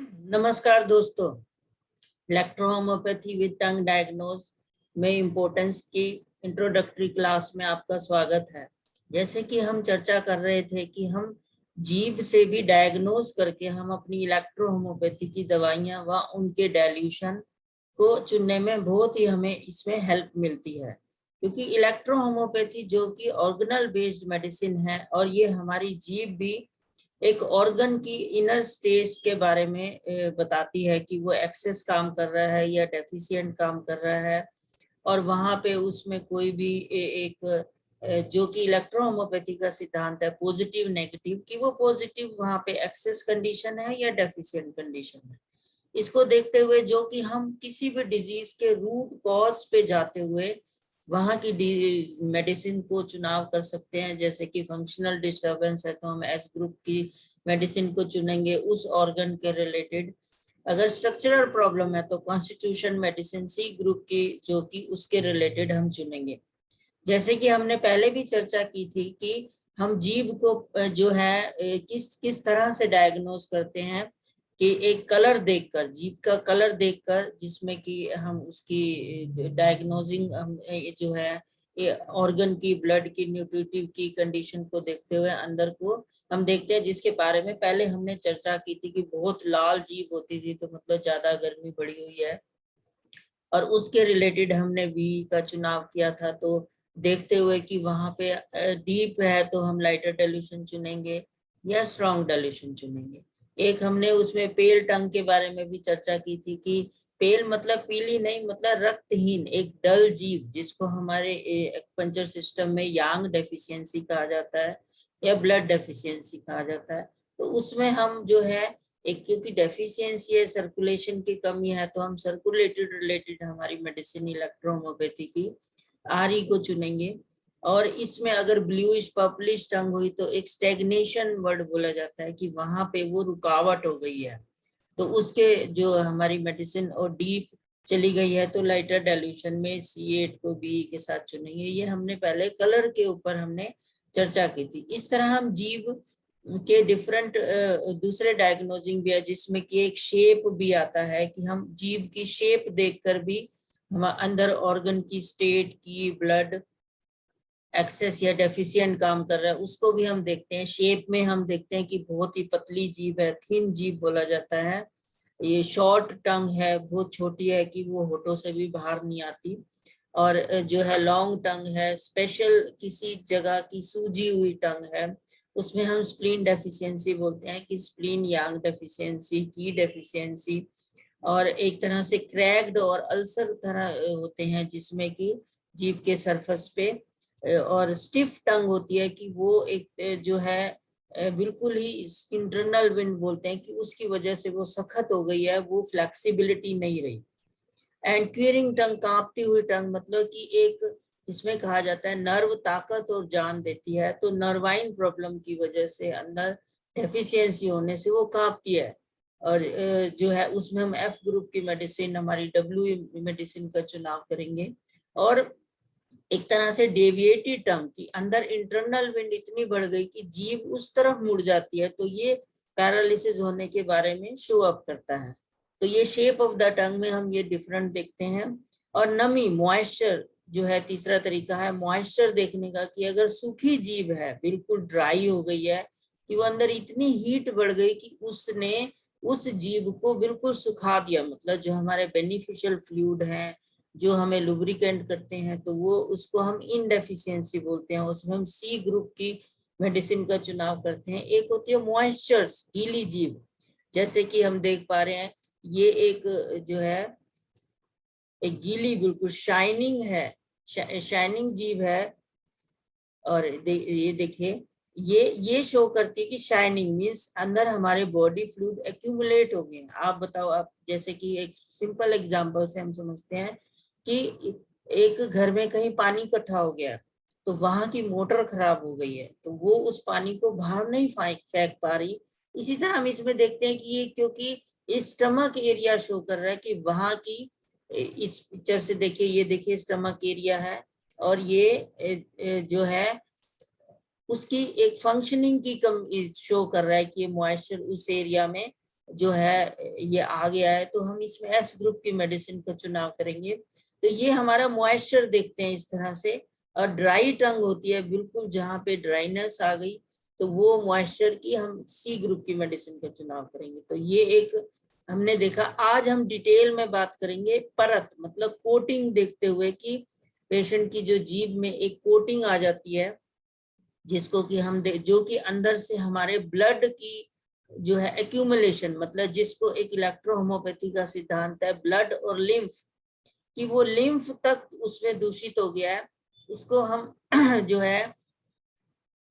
नमस्कार दोस्तों, electrohomoeopathy with tongue diagnose में इम्पोर्टेंस की इंट्रोडक्टरी क्लास में आपका स्वागत है। जैसे कि हम चर्चा कर रहे थे कि हम जीभ से भी डायग्नोज करके हम अपनी इलेक्ट्रोहोम्योपैथी की दवाइयां व उनके डाइल्यूशन को चुनने में बहुत ही हमें इसमें हेल्प मिलती है, क्योंकि इलेक्ट्रोहोम्योपैथी जो कि ऑर्गेनल बेस्ड मेडिसिन है और ये हमारी जीभ भी एक ऑर्गन की इनर स्टेज के बारे में बताती है कि वो एक्सेस काम कर रहा है या डेफिशिएंट काम कर रहा है। और वहां पे उसमें कोई भी एक जो कि इलेक्ट्रोहोम्योपैथी का सिद्धांत है पॉजिटिव नेगेटिव, कि वो पॉजिटिव वहां पे एक्सेस कंडीशन है या डेफिशिएंट कंडीशन है। इसको देखते हुए जो कि हम किसी भी डिजीज के रूट कॉज पे जाते हुए वहां की मेडिसिन को चुनाव कर सकते हैं। जैसे कि फंक्शनल डिस्टरबेंस है तो हम एस ग्रुप की मेडिसिन को चुनेंगे उस ऑर्गन के रिलेटेड। अगर स्ट्रक्चरल प्रॉब्लम है तो कॉन्स्टिट्यूशन मेडिसिन सी ग्रुप की जो कि उसके रिलेटेड हम चुनेंगे। जैसे कि हमने पहले भी चर्चा की थी कि हम जीभ को जो है किस किस तरह से डायग्नोज करते हैं कि एक कलर देखकर, जीभ का कलर देखकर, जिसमें कि हम उसकी डायग्नोजिंग हम जो है ये ऑर्गन की, ब्लड की, न्यूट्रिटिव की कंडीशन को देखते हुए अंदर को हम देखते हैं, जिसके बारे में पहले हमने चर्चा की थी कि बहुत लाल जीभ होती थी तो मतलब ज्यादा गर्मी बढ़ी हुई है, और उसके रिलेटेड हमने वी का चुनाव किया था। तो देखते हुए कि वहां पे डीप है तो हम लाइटर डाइल्यूशन चुनेंगे या स्ट्रॉन्ग डाइल्यूशन चुनेंगे। एक हमने उसमें पेल टंग के बारे में भी चर्चा की थी कि पेल मतलब पीली नहीं, मतलब रक्तहीन, एक डल जीभ, जिसको हमारे एक्युपंक्चर सिस्टम में यांग डेफिशिएंसी कहा जाता है या ब्लड डेफिशिएंसी कहा जाता है। तो उसमें हम जो है एक, क्योंकि डेफिशिएंसी है, सर्कुलेशन की कमी है, तो हम सर्कुलेटेड रिलेटेड हमारी मेडिसिन इलेक्ट्रोहोम्योपैथी की आरई को चुनेंगे। और इसमें अगर ब्लूइश पर्पलिश टंग हुई तो एक स्टेग्नेशन वर्ड बोला जाता है कि वहां पे वो रुकावट हो गई है, तो उसके जो हमारी मेडिसिन और डीप चली गई है तो लाइटर डाइल्यूशन में C8 को बी के साथ चुनेंगे। ये हमने पहले कलर के ऊपर हमने चर्चा की थी। इस तरह हम जीभ के डिफरेंट दूसरे डायग्नोजिंग भी है, जिसमें कि एक शेप भी आता है कि हम जीभ की शेप देखकर भी हम अंदर ऑर्गन की स्टेट की, ब्लड एक्सेस या डेफिशिएंट काम कर रहा है उसको भी हम देखते हैं। शेप में हम देखते हैं कि बहुत ही पतली जीभ है, थिन जीभ बोला जाता है। ये शॉर्ट टंग है, बहुत छोटी है कि वो होठों से भी बाहर नहीं आती। और जो है लॉन्ग टंग है, स्पेशल किसी जगह की सूजी हुई टंग है, उसमें हम स्प्लीन डेफिशिएंसी बोलते हैं कि स्प्लीन यांग डेफिशिएंसी की डेफिशिएंसी। और एक तरह से क्रैक्ड और अल्सर तरह होते हैं जिसमें कि जीभ के सरफेस पे और स्टिफ टंग होती है कि वो एक जो है बिल्कुल ही इंटरनल विंड बोलते हैं कि उसकी वजह से वो सख्त हो गई है, वो फ्लेक्सिबिलिटी नहीं रही। एंड क्वियरिंग टंग, कांपती हुई टंग, मतलब कि एक जिसमें कहा जाता है नर्व ताकत और जान देती है, तो नर्वाइन प्रॉब्लम की वजह से अंदर डेफिशिएंसी होने से वो कांपती है। और जो है उसमें हम एफ ग्रुप की मेडिसिन, हमारी डब्ल्यू मेडिसिन का चुनाव करेंगे। और एक तरह से डेविएटेड टंग की अंदर इंटरनल विंड इतनी बढ़ गई कि जीभ उस तरफ मुड़ जाती है, तो ये पैरालिसिस होने के बारे में शो अप करता है। तो ये शेप ऑफ द टंग में हम ये डिफरेंट देखते हैं। और नमी, मॉइस्चर जो है तीसरा तरीका है मॉइस्चर देखने का, कि अगर सूखी जीभ है, बिल्कुल ड्राई हो गई है, कि वो अंदर इतनी हीट बढ़ गई कि उसने उस जीभ को बिल्कुल सुखा दिया, मतलब जो हमारे बेनिफिशियल फ्लूइड हैं जो हमें लुब्रिकेंट करते हैं, तो वो उसको हम इनडेफिशिएंसी बोलते हैं। उसमें हम सी ग्रुप की मेडिसिन का चुनाव करते हैं। एक होती है मॉइस्चर्स, गीली जीभ, जैसे कि हम देख पा रहे हैं ये एक जो है एक गीली, बिल्कुल शाइनिंग है, शाइनिंग जीभ है। और ये देखिए ये शो करती है कि शाइनिंग मीन्स अंदर हमारे बॉडी फ्लूइड एक्यूमुलेट हो गए। आप बताओ, आप जैसे कि एक सिंपल एग्जांपल से हम समझते हैं कि एक घर में कहीं पानी इकट्ठा हो गया, तो वहां की मोटर खराब हो गई है, तो वो उस पानी को बाहर नहीं फेंक पा रही। इसी तरह हम इसमें देखते हैं कि ये क्योंकि स्टमक एरिया शो कर रहा है कि वहां की, इस पिक्चर से देखिए, ये देखिए स्टमक एरिया है, और ये जो है उसकी एक फंक्शनिंग की कम शो कर रहा है कि ये मॉइस्चर उस एरिया में जो है ये आ गया है, तो हम इसमें एस ग्रुप की मेडिसिन का चुनाव करेंगे। तो ये हमारा मॉइस्चर देखते हैं इस तरह से, और ड्राई टंग होती है बिल्कुल, जहाँ पे ड्राइनेस आ गई तो वो मॉइस्चर की हम सी ग्रुप की मेडिसिन का चुनाव करेंगे। तो ये एक हमने देखा। आज हम डिटेल में बात करेंगे परत, मतलब कोटिंग देखते हुए कि पेशेंट की जो जीभ में एक कोटिंग आ जाती है, जिसको कि हम जो कि अंदर से हमारे ब्लड की जो है एक्यूमुलेशन, मतलब जिसको एक इलेक्ट्रो होम्योपैथी का सिद्धांत है ब्लड और लिम्फ कि वो लिम्फ तक उसमें दूषित हो गया है, इसको हम जो है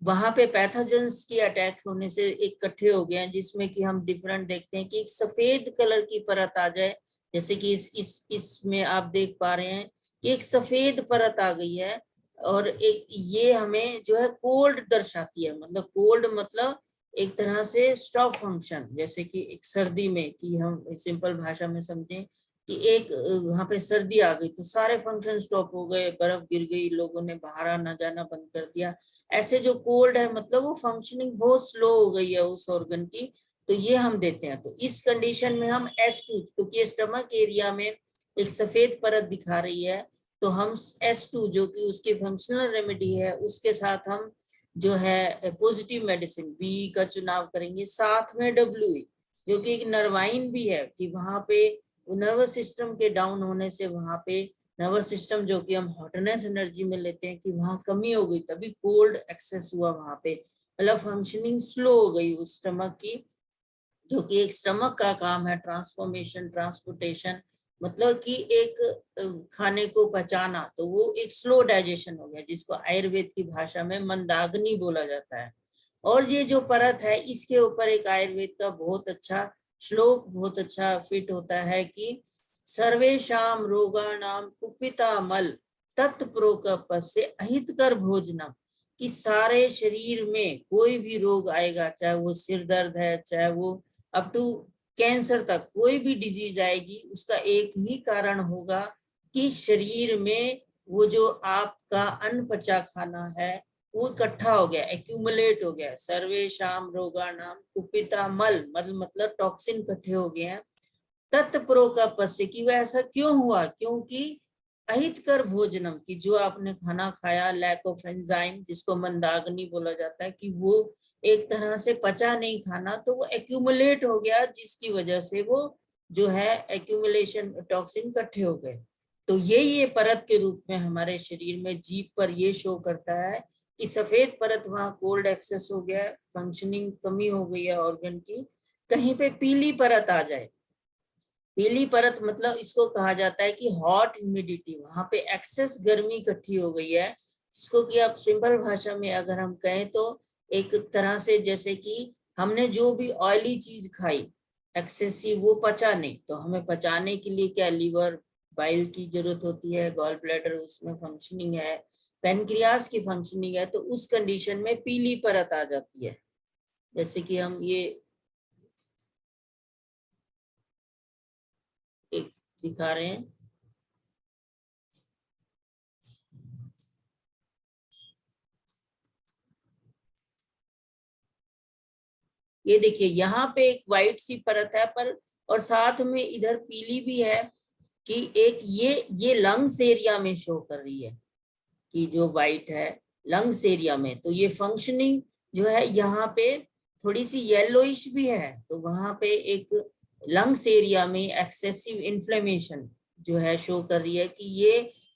वहां पे पैथोजेंस की अटैक होने से इकट्ठे हो गए हैं, जिसमें कि हम डिफरेंट देखते हैं कि एक सफेद कलर की परत आ जाए, जैसे कि इसमें आप देख पा रहे हैं कि एक सफेद परत आ गई है, और एक ये हमें जो है कोल्ड दर्शाती है। मतलब कोल्ड मतलब एक तरह से स्टॉप फंक्शन, जैसे कि एक सर्दी में, कि हम सिंपल भाषा में समझें कि एक वहां पे सर्दी आ गई तो सारे फंक्शन स्टॉप हो गए, बर्फ गिर गई, लोगों ने बाहर आना जाना बंद कर दिया। ऐसे जो कोल्ड है मतलब वो फंक्शनिंग बहुत स्लो हो गई है उस ऑर्गन की, तो ये हम देते हैं। तो इस कंडीशन में हम S2, क्योंकि स्टमक एरिया में एक सफेद परत दिखा रही है, तो हम S2 जो कि उसकी फंक्शनल रेमेडी है उसके साथ हम जो है पॉजिटिव मेडिसिन बी का चुनाव करेंगे। साथ में WE जो कि एक नर्वाइन भी है, कि वहां पे नर्वस सिस्टम के डाउन होने से वहां पे नर्वस सिस्टम जो कि हम हॉटनेस एनर्जी में लेते हैं कि वहां कमी हो गई, तभी कोल्ड एक्सेस हुआ वहां पे, मतलब फंक्शनिंग स्लो हो गई उस स्टमक की, जो कि एक स्टमक का काम है ट्रांसफॉर्मेशन ट्रांसपोर्टेशन, मतलब कि एक खाने को पचाना, तो वो एक स्लो डाइजेशन हो गया, जिसको आयुर्वेद की भाषा में मंदाग्नि बोला जाता है। और ये जो परत है इसके ऊपर एक आयुर्वेद का बहुत अच्छा श्लोक बहुत अच्छा फिट होता है कि सर्वेशाम रोगाणाम कुपिता मल तत्प्रोकपस्य अहितकर भोजनम, कि सारे शरीर में कोई भी रोग आएगा, चाहे वो सिर दर्द है, चाहे वो अप टू कैंसर तक कोई भी डिजीज आएगी, उसका एक ही कारण होगा कि शरीर में वो जो आपका अनपचा खाना है वो इकट्ठा हो गया, एक्यूमुलेट हो गया। सर्वेशाम रोगाणाम कुपिता मल, मतलब टॉक्सिन इकट्ठे हो गए हैं। तत्परो का पश्य, कि वह ऐसा क्यों हुआ, क्योंकि अहितकर भोजनम, की जो आपने खाना खाया, लैक ऑफ एंजाइम जिसको मंदाग्नि बोला जाता है, कि वो एक तरह से पचा नहीं खाना, तो वो एक्यूमुलेट हो गया, जिसकी वजह से वो जो है एक्यूमुलेशन टॉक्सिन इकट्ठे हो गए। तो ये परत के रूप में हमारे शरीर में जीभ पर ये शो करता है कि सफेद परत वहां कोल्ड एक्सेस हो गया, फंक्शनिंग कमी हो गई है ऑर्गन की। कहीं पे पीली परत आ जाए, पीली परत मतलब इसको कहा जाता है कि हॉट ह्यूमिडिटी, वहां पे एक्सेस गर्मी इकट्ठी हो गई है, इसको कि आप सिंपल भाषा में अगर हम कहें तो एक तरह से जैसे कि हमने जो भी ऑयली चीज खाई एक्सेसिव, वो पचा नहीं, तो हमें पचाने के लिए क्या लीवर बाइल की जरूरत होती है, गॉल ब्लैडर उसमें फंक्शनिंग है, पेनक्रियास की फंक्शनिंग है, तो उस कंडीशन में पीली परत आ जाती है। जैसे कि हम ये एक दिखा रहे हैं, ये देखिए यहाँ पे एक वाइट सी परत है पर, और साथ में इधर पीली भी है, कि एक ये लंग्स एरिया में शो कर रही है, कि जो वाइट है लंग्स एरिया में, तो ये फंक्शनिंग जो है यहाँ पे थोड़ी सी येलोइश भी है, तो वहां पे एक लंग्स एरिया में एक्सेसिव इन्फ्लेमेशन जो है शो कर रही है, कि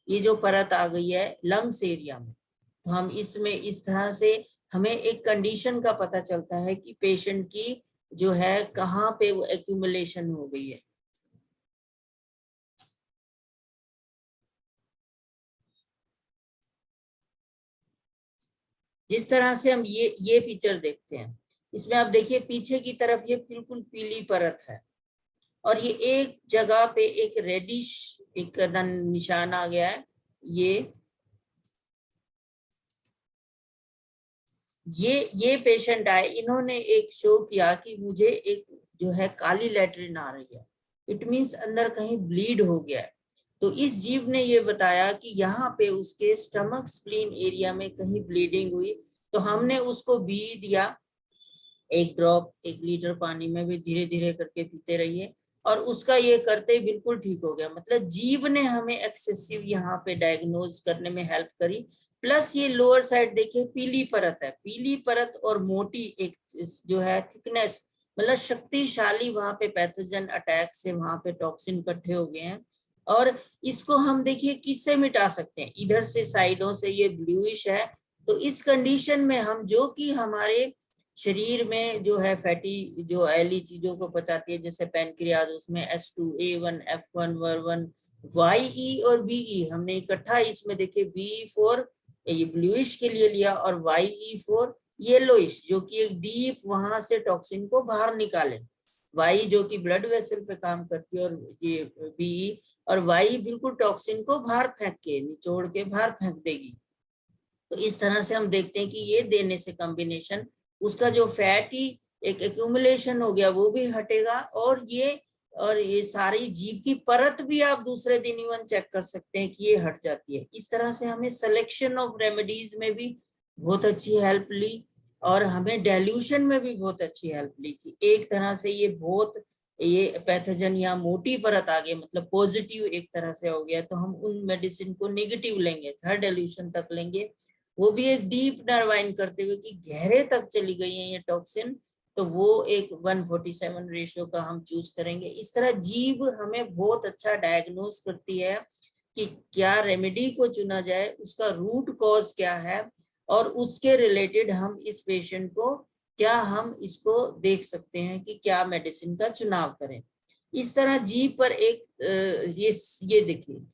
ये जो परत आ गई है लंग्स एरिया में। तो हम इसमें इस तरह से हमें एक कंडीशन का पता चलता है कि पेशेंट की जो है कहाँ पे वो एक्यूमुलेशन हो गई है। जिस तरह से हम ये पिक्चर देखते हैं, इसमें आप देखिए पीछे की तरफ ये बिल्कुल पीली परत है, और ये एक जगह पे एक रेडिश एक निशान आ गया है। ये पेशेंट आए, इन्होंने एक शो किया कि मुझे एक जो है काली लैट्रिन आ रही है, इट मीन्स अंदर कहीं ब्लीड हो गया है। तो इस जीव ने ये बताया कि यहाँ पे उसके स्टमक स्प्लीन एरिया में कहीं ब्लीडिंग हुई, तो हमने उसको बी दिया, 1 ड्रॉप 1 लीटर पानी में भी धीरे धीरे करके पीते रहिए, और उसका ये करते ही बिल्कुल ठीक हो गया। मतलब जीभ ने हमें एक्सेसिव यहाँ पे डायग्नोज करने में हेल्प करी। प्लस ये लोअर साइड देखिए पीली परत है, पीली परत और मोटी एक जो है थिकनेस, मतलब शक्तिशाली वहां पे पैथोजन अटैक से वहां पे टॉक्सिन इकट्ठे हो गए हैं। और इसको हम देखिए किससे मिटा सकते हैं, इधर से साइडों से ये ब्लूइश है। तो इस कंडीशन में हम जो कि हमारे शरीर में जो है फैटी जो ऑयली चीजों को पचाती है, जैसे पैनक्रियाज, उसमें H2 A1 F1 वर्वन YE और BE हमने इकट्ठा इसमें देखिए B फॉर ये ब्लूइश के लिए लिया और YE फॉर येलोइश, जो कि एक डीप वहां से टॉक्सिन को बाहर निकाले। Y जो कि ब्लड वेसल पे काम करती है, और ये BE और Y बिल्कुल टॉक्सिन को बाहर फेंक के निचोड़ के बाहर फेंक देगी। तो इस तरह से हम देखते हैं कि ये देने से कॉम्बिनेशन उसका जो फैटी एक एक्यूमुलेशन हो गया वो भी हटेगा, और ये सारी जीभ की परत भी आप दूसरे दिन इवन चेक कर सकते हैं कि ये हट जाती है। इस तरह से हमें सिलेक्शन ऑफ रेमेडीज में भी बहुत अच्छी हेल्प ली, और हमें डाइल्यूशन में भी बहुत अच्छी हेल्प ली कि एक तरह से ये पैथोजन या मोटी परत आ गई, मतलब पॉजिटिव एक तरह से हो गया, तो हम उन मेडिसिन को नेगेटिव लेंगे, थर्ड डाइल्यूशन तक लेंगे, वो भी एक डीप नर्वाइन करते हुए कि गहरे तक चली गई है ये टॉक्सिन, तो वो एक 147 रेशियो का हम चूज करेंगे। इस तरह जीभ हमें बहुत अच्छा डायग्नोस करती है कि क्या रेमेडी को चुना जाए, उसका रूट कॉज क्या है, और उसके रिलेटेड हम इस पेशेंट को क्या हम इसको देख सकते हैं कि क्या मेडिसिन का चुनाव करें। इस तरह जीभ पर एक ये देखिए,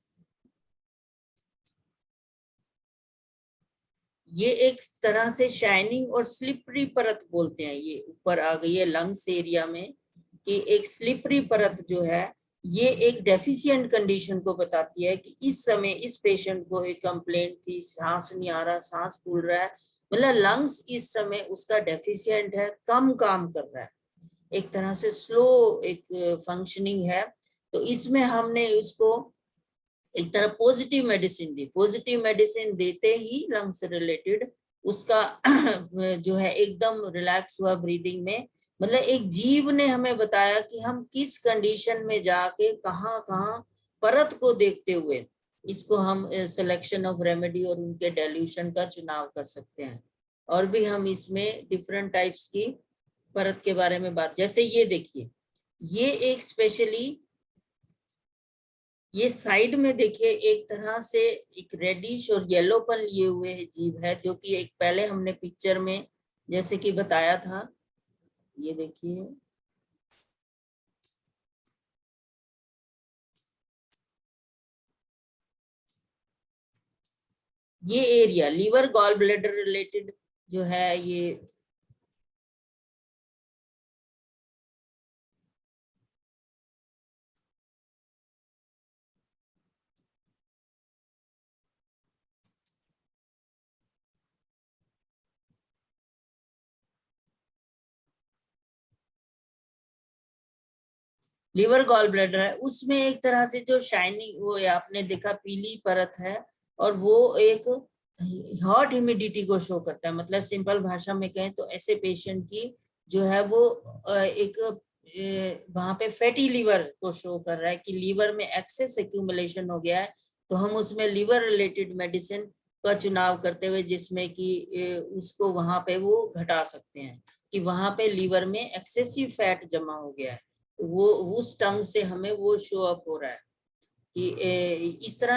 ये एक तरह से शाइनिंग और स्लिपरी परत बोलते हैं, ये ऊपर आ गई है लंग्स एरिया में, कि एक स्लिपरी परत जो है ये एक डेफिशिएंट कंडीशन को बताती है कि इस समय इस पेशेंट को एक कंप्लेंट थी, सांस नहीं आ रहा, सांस फूल रहा है, मतलब लंग्स इस समय उसका डेफिशिएंट है, कम काम कर रहा है, एक तरह से स्लो एक फंक्शनिंग है। तो इसमें हमने उसको एक तरह पॉजिटिव मेडिसिन दी, पॉजिटिव मेडिसिन देते ही लंग से रिलेटेड उसका जो है एकदम रिलैक्स हुआ ब्रीदिंग में, मतलब एक जीव ने हमें बताया कि हम किस कंडीशन में जाके कहाँ कहाँ परत को देखते हुए इसको हम सिलेक्शन ऑफ रेमेडी और उनके डाइल्यूशन का चुनाव कर सकते हैं। और भी हम इसमें डिफरेंट टाइप्स की परत के बारे में बात, जैसे ये देखिए, ये एक स्पेशली ये साइड में देखिए एक तरह से एक रेडिश और येलोपन लिए हुए जीव है, जो कि एक पहले हमने पिक्चर में जैसे कि बताया था, ये देखिए, ये area liver gall bladder related जो है ये लीवर गॉल ब्लैडर है, उसमें एक तरह से जो शाइनिंग वो आपने देखा पीली परत है, और वो एक हॉट ह्यूमिडिटी को शो करता है। मतलब सिंपल भाषा में कहें तो ऐसे पेशेंट की जो है वो एक वहां पे फैटी लीवर को शो कर रहा है कि लीवर में एक्सेस एक्यूमुलेशन हो गया है, तो हम उसमें लीवर रिलेटेड मेडिसिन का चुनाव करते हुए जिसमें कि उसको वहां पे वो घटा सकते हैं कि वहां पे लीवर में एक्सेसिव फैट जमा हो गया है, तो वो उस टंग से हमें वो शो अप हो रहा है कि इस तरह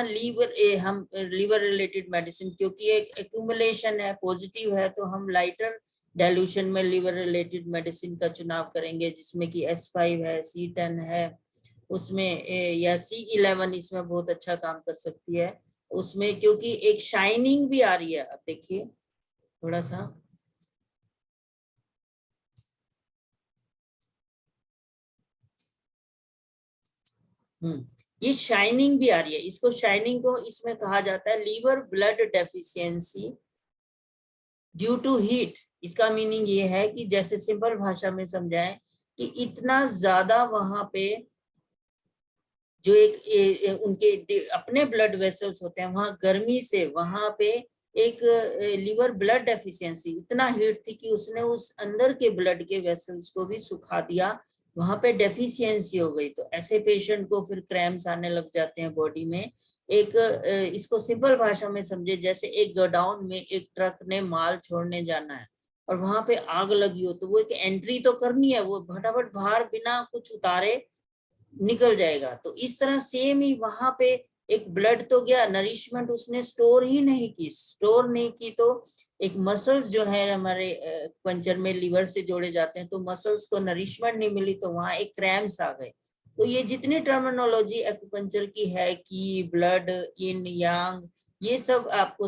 हम लीवर रिलेटेड मेडिसिन, क्योंकि एक एक्यूमुलेशन है पॉजिटिव है, तो हम लाइटर डाइल्यूशन में लीवर रिलेटेड मेडिसिन का चुनाव करेंगे, जिसमें कि S5 है, C10 है, उसमें या C11 इसमें बहुत अच्छा काम कर सकती है उसमें, क्योंकि एक शाइनिंग भी आ रही है। अब देखिए थोड़ा सा, ये शाइनिंग भी आ रही है, इसको शाइनिंग को इसमें कहा जाता है liver blood deficiency due to heat. इसका मीनिंग ये है कि जैसे सिंपल भाषा में समझाएं कि इतना ज्यादा वहां पे जो उनके अपने ब्लड वेसल्स होते हैं, वहां गर्मी से वहां पे एक लिवर ब्लड डेफिशिएंसी, इतना हीट थी कि उसने उस अंदर के ब्लड के वेसल्स को भी सुखा दिया, वहां पे डेफिशिएंसी हो गई। तो ऐसे पेशेंट को फिर क्रैम्प्स आने लग जाते हैं बॉडी में। एक इसको सिंपल भाषा में समझे, जैसे एक गोडाउन में एक ट्रक ने माल छोड़ने जाना है और वहां पे आग लगी हो, तो वो एक एंट्री तो करनी है, वो फटाफट बाहर बिना कुछ उतारे निकल जाएगा। तो इस तरह सेम ही वहां पे एक ब्लड तो गया, नरिशमेंट उसने स्टोर ही नहीं की, स्टोर नहीं की, तो एक मसल्स जो है हमारे पंचर में लिवर से जोड़े जाते हैं, तो मसल्स को नरिशमेंट नहीं मिली, तो वहां एक क्रैम्प्स आ गए। तो ये जितनी टर्मिनोलॉजी एक्यूपंक्चर की है कि ब्लड, इन यांग, ये सब आपको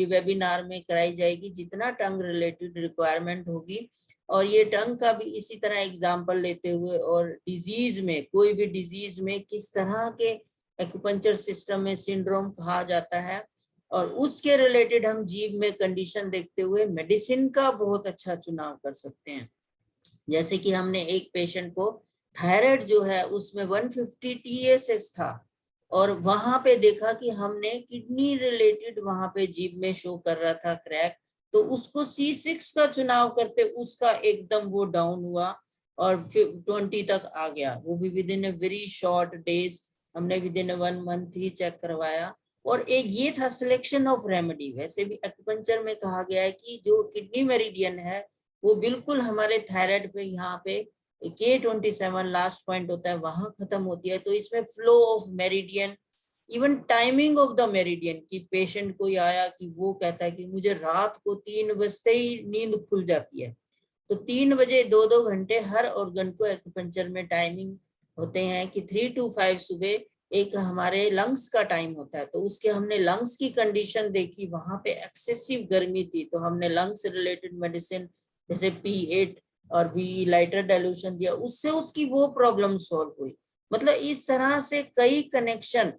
वेबिनार में कराई जाएगी, जितना टंग रिलेटेड रिक्वायरमेंट होगी। और ये टंग का भी इसी तरह एग्जाम्पल लेते हुए, और डिजीज में, कोई भी डिजीज में किस तरह के एक्यूपंक्चर सिस्टम में सिंड्रोम कहा जाता है, और उसके रिलेटेड हम जीभ में कंडीशन देखते हुए मेडिसिन का बहुत अच्छा चुनाव कर सकते हैं। जैसे कि हमने एक पेशेंट को थायराइड जो है उसमें 150 TSH था, और वहां पे देखा कि हमने किडनी रिलेटेड वहां पे जीभ में शो कर रहा था क्रैक, तो उसको C6 का चुनाव करते उसका एकदम वो डाउन हुआ और फिर 20 तक आ गया, वो भी within a very short days, हमने विद इन 1 मंथ ही चेक करवाया। और एक ये था सिलेक्शन ऑफ रेमेडी। वैसे भी एक्यूपंक्चर में कहा गया है कि जो किडनी मेरिडियन है वो बिल्कुल हमारे थायराइड पे, यहाँ पे K27 लास्ट पॉइंट होता है, वहां खत्म होती है। तो इसमें flow of meridian, even timing of the meridian, की पेशेंट कोई आया कि वो कहता है कि मुझे रात को 3 बजते ही नींद खुल जाती है, तो 3 बजे 2-2 घंटे हर ऑर्गन को एक्यूपंक्चर में टाइमिंग होते हैं कि 3 to 5 सुबह एक हमारे लंग्स का टाइम होता है। तो उसके हमने लंग्स की कंडीशन देखी, वहां पे एक्सेसिव गर्मी थी, तो हमने लंग्स रिलेटेड मेडिसिन जैसे P8 और भी लाइटर डाइल्यूशन दिया, उससे उसकी वो प्रॉब्लम सॉल्व हुई। मतलब इस तरह से कई कनेक्शन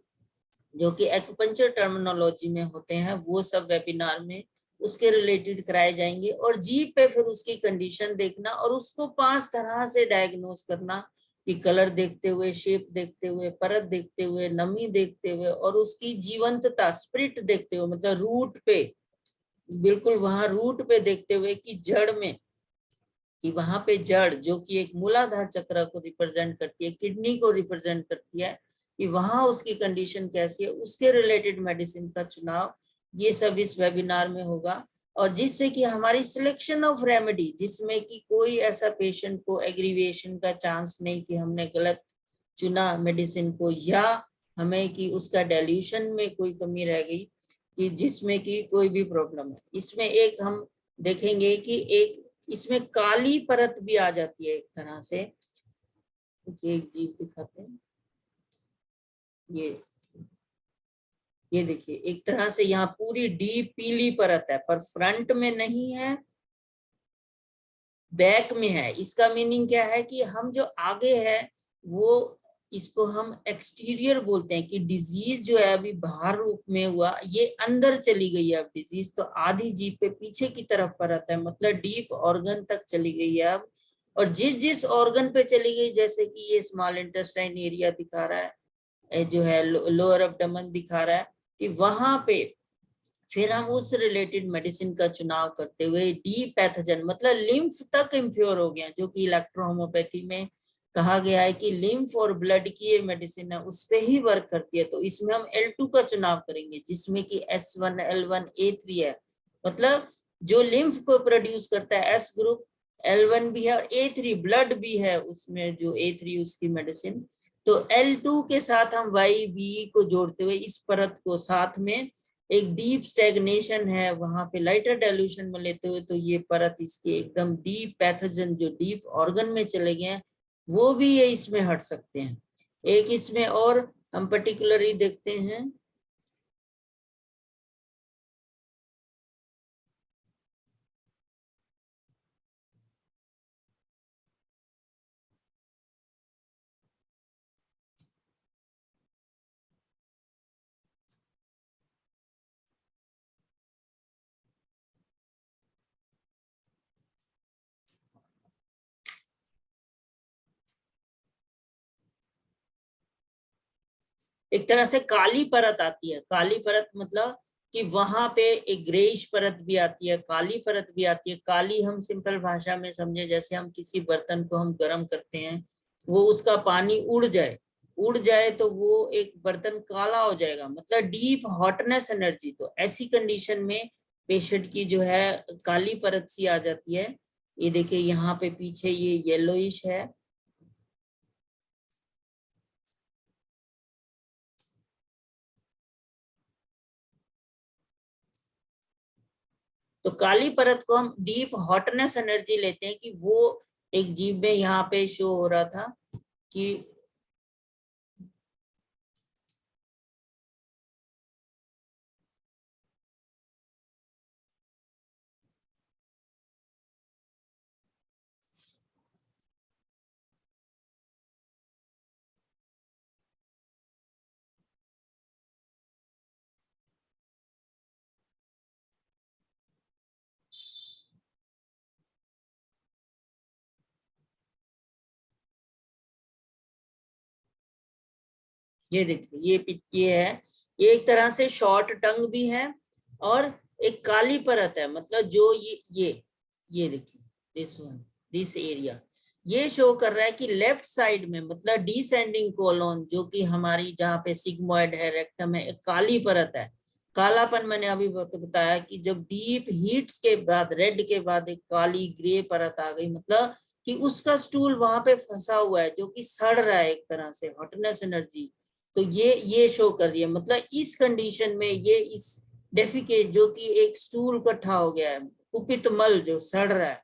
जो कि एक्यूपंक्चर टर्मिनोलॉजी में होते हैं, वो सब वेबिनार में उसके रिलेटेड कराए जाएंगे। और जीभ पे फिर उसकी कंडीशन देखना और उसको 5 तरह से डायग्नोस करना, कि कलर देखते हुए, शेप देखते हुए, परत देखते हुए, नमी देखते हुए, और उसकी जीवंतता, स्प्रिट देखते हुए, मतलब रूट पे, बिल्कुल वहां रूट पे देखते हुए कि जड़ में, कि वहां पे जड़ जो कि एक मूलाधार चक्र को रिप्रेजेंट करती है, किडनी को रिप्रेजेंट करती है, कि वहां उसकी कंडीशन कैसी है, उसके रिलेटेड मेडिसिन का चुनाव, ये सब इस वेबिनार में होगा। और जिससे कि हमारी सिलेक्शन ऑफ रेमेडी, जिसमें कि कोई ऐसा पेशेंट को एग्रीवेशन का चांस नहीं कि हमने गलत चुना मेडिसिन को, या हमें कि उसका डाइल्यूशन में कोई कमी रह गई, कि जिसमें कि कोई भी प्रॉब्लम है। इसमें एक हम देखेंगे कि एक इसमें काली परत भी आ जाती है एक तरह से, एक जीव दिखाते हैं, ये ये देखिए, एक तरह से यहाँ पूरी डीप पीली परत है, पर फ्रंट में नहीं है, बैक में है। इसका मीनिंग क्या है कि हम जो आगे है वो, इसको हम एक्सटीरियर बोलते हैं, कि डिजीज जो है अभी बाहर रूप में हुआ, ये अंदर चली गई है अब डिजीज, तो आधी जीभ पे पीछे की तरफ परत है, मतलब डीप ऑर्गन तक चली गई है अब। और जिस जिस ऑर्गन पे चली गई, जैसे कि ये स्मॉल इंटेस्टाइन एरिया दिखा रहा है, जो है लोअर एब्डोमेन दिखा रहा है, कि वहां पे फिर हम उस रिलेटेड मेडिसिन का चुनाव करते हुए डी पैथोजन, मतलब लिम्फ तक इम्प्योर हो गया, जो कि इलेक्ट्रोहोमोपैथी में कहा गया है कि लिम्फ और ब्लड की ये मेडिसिन है, उस पे ही वर्क करती है। तो इसमें हम L2 का चुनाव करेंगे, जिसमें कि S1, L1, A3 है, मतलब जो लिम्फ को प्रोड्यूस करता है S ग्रुप, L1 भी है और A3 ब्लड भी है उसमें, जो A3 उसकी मेडिसिन। तो L2 के साथ हम YBE को जोड़ते हुए इस परत को साथ में एक डीप स्टैग्नेशन है, वहां पे लाइटर डाइल्यूशन में लेते हुए, तो ये परत इसके एकदम डीप पैथोजन जो डीप ऑर्गन में चले गए हैं, वो भी ये इसमें हट सकते हैं। एक इसमें और हम पर्टिकुलरली देखते हैं, एक तरह से काली परत आती है। काली परत मतलब कि वहां पे एक ग्रेइश परत भी आती है, काली परत भी आती है। काली हम सिंपल भाषा में समझे, जैसे हम किसी बर्तन को हम गर्म करते हैं, वो उसका पानी उड़ जाए तो वो एक बर्तन काला हो जाएगा, मतलब डीप हॉटनेस एनर्जी। तो ऐसी कंडीशन में पेशेंट की जो है काली परत सी आ जाती है। ये देखिए यहाँ पे पीछे ये येलोइश है। तो काली परत को हम डीप हॉटनेस एनर्जी लेते हैं कि वो एक जीव में यहाँ पे शो हो रहा था कि ये देखिए ये है, ये एक तरह से शॉर्ट टंग भी है और एक काली परत है, मतलब जो ये देखिए दिस एरिया ये शो कर रहा है कि लेफ्ट साइड में, मतलब डिसेंडिंग कोलोन, जो कि हमारी जहाँ पे सिग्मोइड है, रेक्टम है, एक काली परत है। कालापन मैंने अभी बताया कि जब डीप हीट्स के बाद, रेड के बाद एक काली ग्रे परत आ गई, मतलब कि उसका स्टूल वहां पे फंसा हुआ है, जो कि सड़ रहा है एक तरह से, हॉटनेस एनर्जी। तो ये शो कर रही है, मतलब इस कंडीशन में ये इस डेफिकेट, जो कि एक स्टूल इकट्ठा हो गया है, कुपित मल जो सड़ रहा है,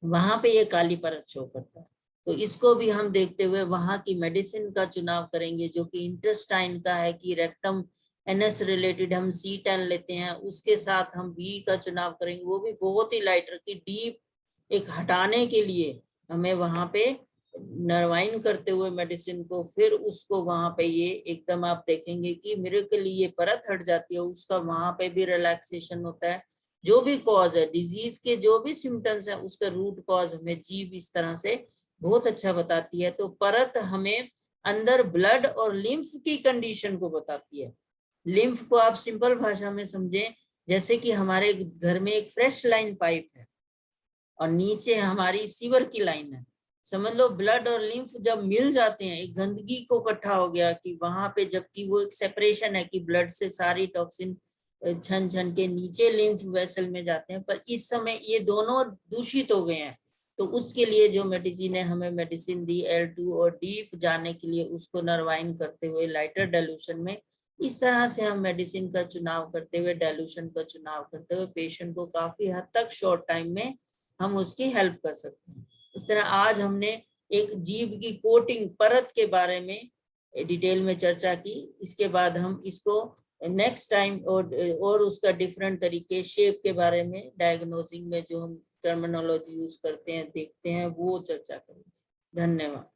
वहां पे ये काली परत शो करता है। तो इसको भी हम देखते हुए वहां की मेडिसिन का चुनाव करेंगे, जो कि इंटेस्टाइन का है कि रेक्टम एनएस रिलेटेड हम C10 लेते हैं, उसके साथ हम बी का चुनाव करेंगे, वो भी बहुत ही लाइटर की डीप एक हटाने के लिए हमें वहां पे नरवाइन करते हुए मेडिसिन को, फिर उसको वहां पे ये एकदम आप देखेंगे कि मिरेकली ये परत हट जाती है, उसका वहां पे भी रिलैक्सेशन होता है। जो भी कॉज है डिजीज के, जो भी सिम्टम्स है, उसका रूट कॉज हमें जीभ इस तरह से बहुत अच्छा बताती है। तो परत हमें अंदर ब्लड और लिम्फ की कंडीशन को बताती है। लिम्फ को आप सिंपल भाषा में समझें, जैसे कि हमारे घर में एक फ्रेश लाइन पाइप है और नीचे हमारी सीवर की लाइन है। समझ लो ब्लड और लिम्फ जब मिल जाते हैं, एक गंदगी को इकट्ठा हो गया कि वहां पे, जबकि वो एक सेपरेशन है कि ब्लड से सारी टॉक्सिन छन छन के नीचे लिम्फ वेसल में जाते हैं, पर इस समय ये दोनों दूषित हो गए हैं। तो उसके लिए जो मेडिसिन है, हमें मेडिसिन दी L2 और डीप जाने के लिए उसको नरवाइन करते हुए लाइटर डाइल्यूशन में, इस तरह से हम मेडिसिन का चुनाव करते हुए, डाइल्यूशन का चुनाव करते हुए पेशेंट को काफी हद तक शॉर्ट टाइम में हम उसकी हेल्प कर सकते हैं। इस तरह आज हमने एक जीभ की कोटिंग परत के बारे में डिटेल में चर्चा की। इसके बाद हम इसको नेक्स्ट टाइम और उसका डिफरेंट तरीके, शेप के बारे में, डायग्नोसिंग में जो हम टर्मिनोलॉजी यूज करते हैं, देखते हैं, वो चर्चा करेंगे। धन्यवाद।